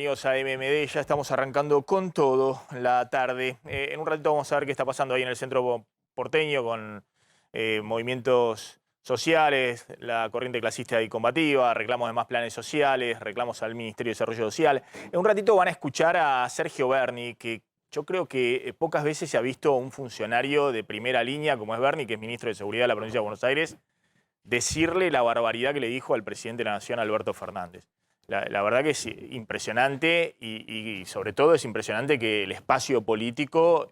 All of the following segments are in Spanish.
Amigos a MMD, ya estamos arrancando con todo la tarde. En un ratito vamos a ver qué está pasando ahí en el centro porteño con movimientos sociales, la corriente clasista y combativa, reclamos de más planes sociales, reclamos al Ministerio de Desarrollo Social. En un ratito van a escuchar a Sergio Berni, que yo creo que pocas veces se ha visto un funcionario de primera línea, como es Berni, que es ministro de Seguridad de la provincia de Buenos Aires, decirle la barbaridad que le dijo al presidente de la Nación, Alberto Fernández. La verdad que es impresionante y sobre todo es impresionante que el espacio político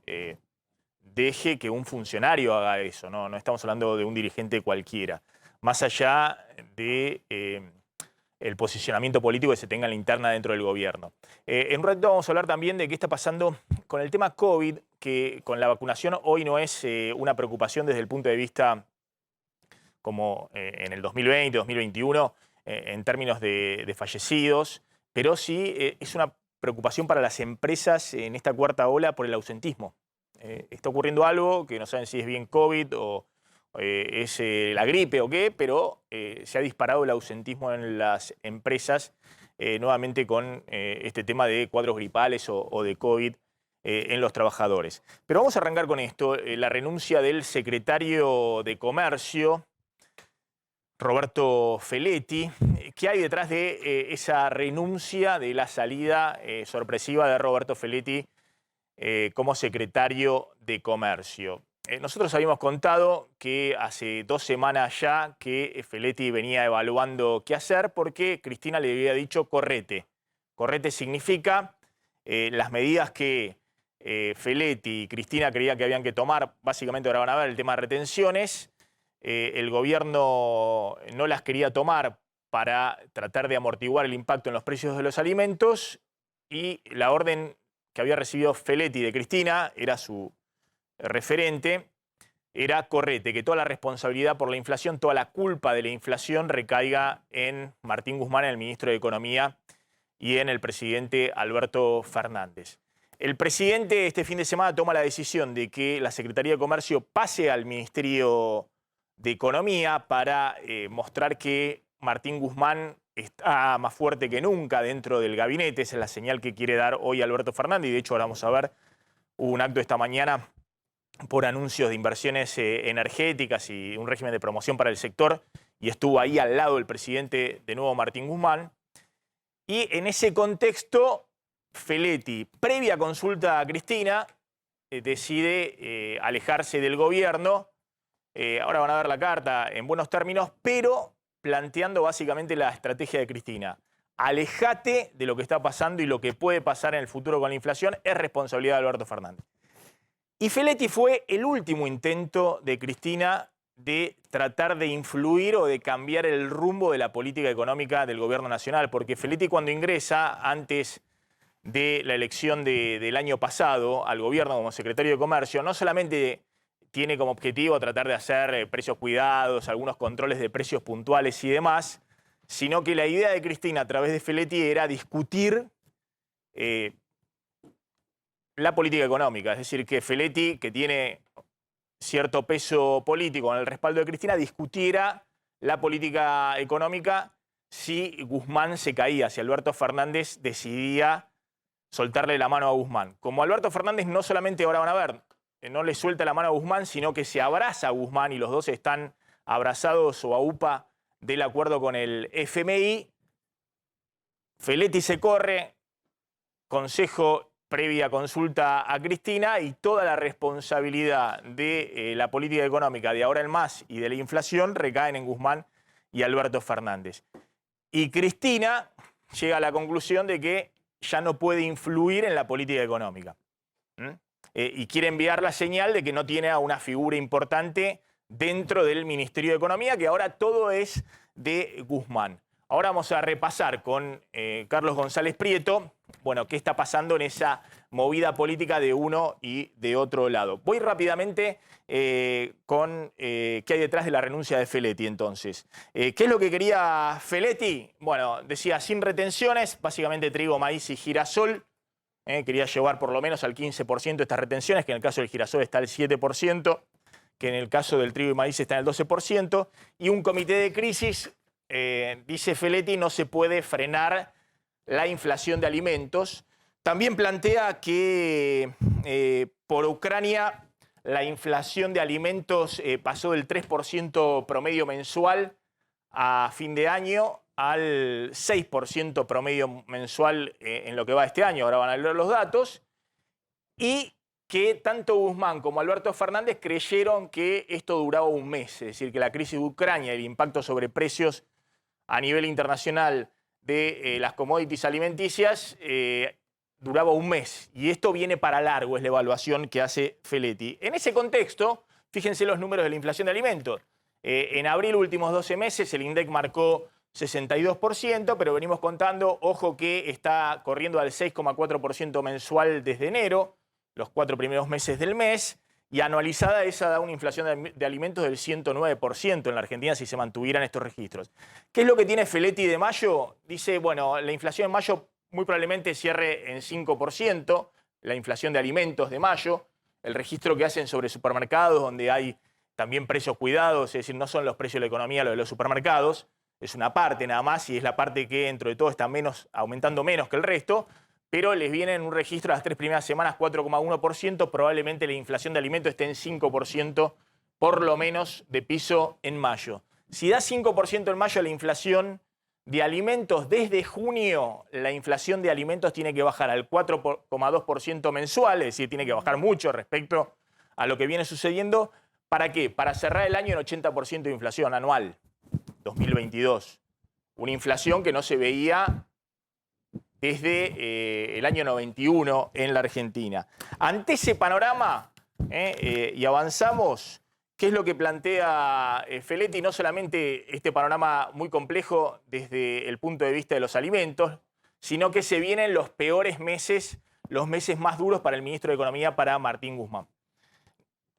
deje que un funcionario haga eso, ¿no? No estamos hablando de un dirigente cualquiera. Más allá de el posicionamiento político que se tenga en la interna dentro del gobierno. En un ratito vamos a hablar también de qué está pasando con el tema COVID, que con la vacunación hoy no es una preocupación desde el punto de vista como en el 2020, 2021, en términos de fallecidos, pero sí es una preocupación para las empresas en esta cuarta ola por el ausentismo. Está ocurriendo algo que no saben si es bien COVID o es la gripe o qué, pero se ha disparado el ausentismo en las empresas nuevamente con este tema de cuadros gripales o de COVID en los trabajadores. Pero vamos a arrancar con esto, la renuncia del secretario de Comercio, Roberto Feletti. ¿Qué hay detrás de esa renuncia, de la salida sorpresiva de Roberto Feletti como secretario de Comercio? Nosotros habíamos contado que hace 2 semanas ya que Feletti venía evaluando qué hacer porque Cristina le había dicho correte. Correte significa las medidas que Feletti y Cristina creía que habían que tomar, básicamente ahora van a ver el tema de retenciones. El gobierno no las quería tomar para tratar de amortiguar el impacto en los precios de los alimentos y la orden que había recibido Feletti de Cristina, era su referente, era correte, que toda la responsabilidad por la inflación, toda la culpa de la inflación recaiga en Martín Guzmán, el ministro de Economía, y en el presidente Alberto Fernández. El presidente este fin de semana toma la decisión de que la Secretaría de Comercio pase al Ministerio de Economía para mostrar que Martín Guzmán está más fuerte que nunca dentro del gabinete. Esa es la señal que quiere dar hoy Alberto Fernández y de hecho ahora vamos a ver, hubo un acto esta mañana por anuncios de inversiones energéticas y un régimen de promoción para el sector y estuvo ahí al lado el presidente de nuevo Martín Guzmán. Y en ese contexto Feletti, previa consulta a Cristina, decide alejarse del gobierno. Ahora van a ver la carta en buenos términos, pero planteando básicamente la estrategia de Cristina. Alejate de lo que está pasando y lo que puede pasar en el futuro con la inflación es responsabilidad de Alberto Fernández. Y Feletti fue el último intento de Cristina de tratar de influir o de cambiar el rumbo de la política económica del gobierno nacional, porque Feletti cuando ingresa antes de la elección del año pasado al gobierno como secretario de Comercio, no solamente tiene como objetivo tratar de hacer precios cuidados, algunos controles de precios puntuales y demás, sino que la idea de Cristina a través de Feletti era discutir la política económica. Es decir, que Feletti, que tiene cierto peso político en el respaldo de Cristina, discutiera la política económica si Guzmán se caía, si Alberto Fernández decidía soltarle la mano a Guzmán. Como Alberto Fernández no solamente, ahora van a ver, no le suelta la mano a Guzmán, sino que se abraza a Guzmán y los dos están abrazados o a UPA del acuerdo con el FMI. Feletti se corre, consejo previa consulta a Cristina y toda la responsabilidad de la política económica de ahora en más y de la inflación recaen en Guzmán y Alberto Fernández. Y Cristina llega a la conclusión de que ya no puede influir en la política económica. Y quiere enviar la señal de que no tiene a una figura importante dentro del Ministerio de Economía, que ahora todo es de Guzmán. Ahora vamos a repasar con Carlos González Prieto, bueno, qué está pasando en esa movida política de uno y de otro lado. Voy rápidamente con qué hay detrás de la renuncia de Feletti entonces. ¿Qué es lo que quería Feletti? Bueno, decía sin retenciones, básicamente trigo, maíz y girasol. Quería llevar por lo menos al 15% estas retenciones, que en el caso del girasol está al 7%, que en el caso del trigo y maíz está en el 12%, y un comité de crisis, dice Feletti, no se puede frenar la inflación de alimentos. También plantea que por Ucrania la inflación de alimentos pasó del 3% promedio mensual a fin de año al 6% promedio mensual en lo que va este año. Ahora van a leer los datos. Y que tanto Guzmán como Alberto Fernández creyeron que esto duraba un mes. Es decir, que la crisis de Ucrania y el impacto sobre precios a nivel internacional de las commodities alimenticias duraba un mes. Y esto viene para largo, es la evaluación que hace Feletti. En ese contexto, fíjense los números de la inflación de alimentos. En abril, últimos 12 meses, el INDEC marcó 62%, pero venimos contando, ojo que está corriendo al 6,4% mensual desde enero, los 4 primeros meses del mes, y anualizada esa da una inflación de alimentos del 109% en la Argentina si se mantuvieran estos registros. ¿Qué es lo que tiene Feletti de mayo? Dice, bueno, la inflación en mayo muy probablemente cierre en 5%, la inflación de alimentos de mayo, el registro que hacen sobre supermercados, donde hay también precios cuidados, es decir, no son los precios de la economía los de los supermercados, es una parte nada más y es la parte que dentro de todo está aumentando menos que el resto, pero les viene en un registro las 3 primeras semanas 4,1%, probablemente la inflación de alimentos esté en 5% por lo menos de piso en mayo. Si da 5% en mayo la inflación de alimentos, desde junio la inflación de alimentos tiene que bajar al 4,2% mensual, es decir, tiene que bajar mucho respecto a lo que viene sucediendo. ¿Para qué? Para cerrar el año en 80% de inflación anual, 2022. Una inflación que no se veía desde el año 91 en la Argentina. Ante ese panorama, y avanzamos, ¿qué es lo que plantea Feletti? No solamente este panorama muy complejo desde el punto de vista de los alimentos, sino que se vienen los peores meses, los meses más duros para el ministro de Economía, para Martín Guzmán.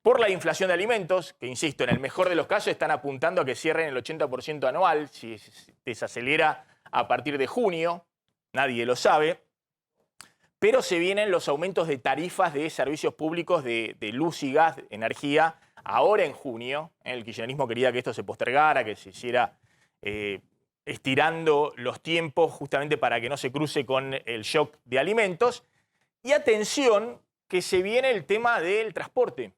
Por la inflación de alimentos, que insisto, en el mejor de los casos están apuntando a que cierren el 80% anual, si desacelera a partir de junio, nadie lo sabe, pero se vienen los aumentos de tarifas de servicios públicos de luz y gas, energía, ahora en junio. El kirchnerismo quería que esto se postergara, que se hiciera estirando los tiempos justamente para que no se cruce con el shock de alimentos. Y atención, que se viene el tema del transporte.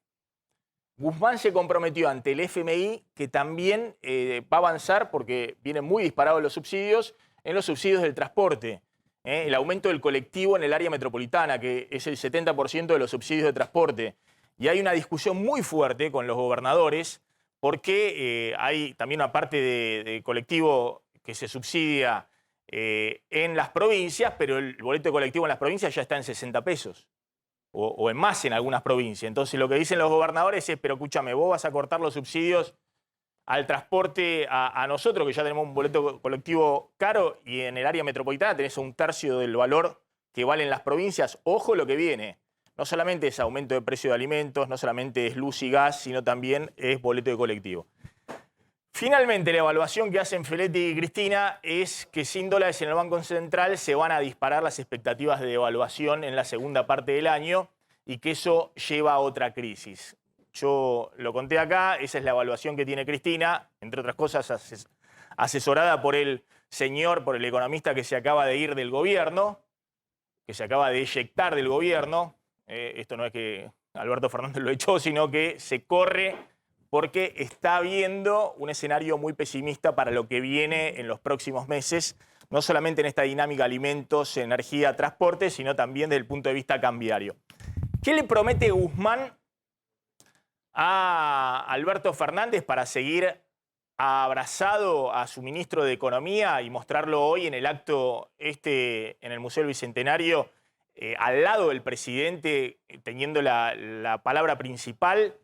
Guzmán se comprometió ante el FMI que también va a avanzar, porque vienen muy disparados los subsidios, en los subsidios del transporte. El aumento del colectivo en el área metropolitana, que es el 70% de los subsidios de transporte. Y hay una discusión muy fuerte con los gobernadores, porque hay también una parte de colectivo que se subsidia en las provincias, pero el boleto de colectivo en las provincias ya está en 60 pesos. O en más en algunas provincias. Entonces lo que dicen los gobernadores es, pero escúchame, vos vas a cortar los subsidios al transporte a nosotros, que ya tenemos un boleto colectivo caro, y en el área metropolitana tenés un tercio del valor que valen las provincias. Ojo lo que viene. No solamente es aumento de precio de alimentos, no solamente es luz y gas, sino también es boleto de colectivo. Finalmente, la evaluación que hacen Feletti y Cristina es que sin dólares en el Banco Central se van a disparar las expectativas de devaluación en la segunda parte del año y que eso lleva a otra crisis. Yo lo conté acá, esa es la evaluación que tiene Cristina, entre otras cosas asesorada por el economista que se acaba de ir del gobierno, que se acaba de eyectar del gobierno. Esto no es que Alberto Fernández lo echó, sino que se corre porque está viendo un escenario muy pesimista para lo que viene en los próximos meses, no solamente en esta dinámica alimentos, energía, transporte, sino también desde el punto de vista cambiario. ¿Qué le promete Guzmán a Alberto Fernández para seguir abrazado a su ministro de Economía y mostrarlo hoy en el acto en el Museo del Bicentenario, al lado del presidente, teniendo la palabra principal?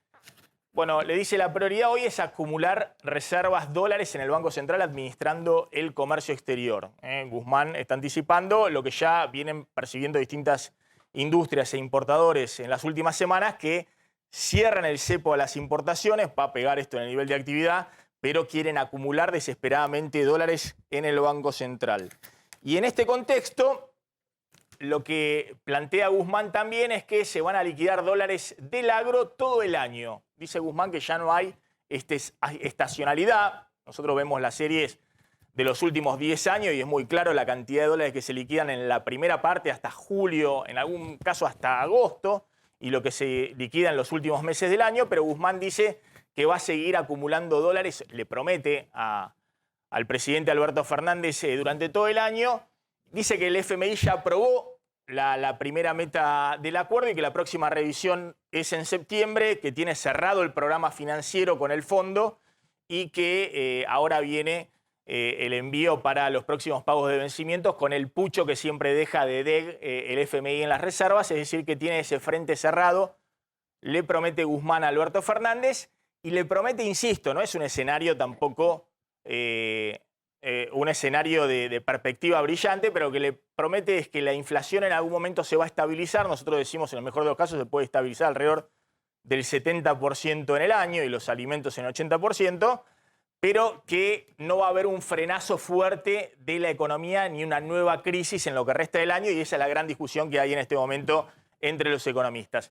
Bueno, le dice, la prioridad hoy es acumular reservas dólares en el Banco Central administrando el comercio exterior. Guzmán está anticipando lo que ya vienen percibiendo distintas industrias e importadores en las últimas semanas, que cierran el cepo a las importaciones, va a pegar esto en el nivel de actividad, pero quieren acumular desesperadamente dólares en el Banco Central. Y en este contexto, lo que plantea Guzmán también es que se van a liquidar dólares del agro todo el año. Dice Guzmán que ya no hay estacionalidad. Nosotros vemos las series de los últimos 10 años y es muy claro la cantidad de dólares que se liquidan en la primera parte hasta julio, en algún caso hasta agosto, y lo que se liquida en los últimos meses del año, pero Guzmán dice que va a seguir acumulando dólares, le promete al presidente Alberto Fernández durante todo el año. Dice que el FMI ya aprobó la primera meta del acuerdo y que la próxima revisión es en septiembre, que tiene cerrado el programa financiero con el fondo y que ahora viene el envío para los próximos pagos de vencimientos con el pucho que siempre deja de DEG el FMI en las reservas, es decir, que tiene ese frente cerrado. Le promete Guzmán a Alberto Fernández y le promete, insisto, no es un escenario tampoco un escenario de perspectiva brillante, pero que le promete es que la inflación en algún momento se va a estabilizar. Nosotros decimos, en el mejor de los casos, se puede estabilizar alrededor del 70% en el año y los alimentos en 80%, pero que no va a haber un frenazo fuerte de la economía ni una nueva crisis en lo que resta del año, y esa es la gran discusión que hay en este momento entre los economistas.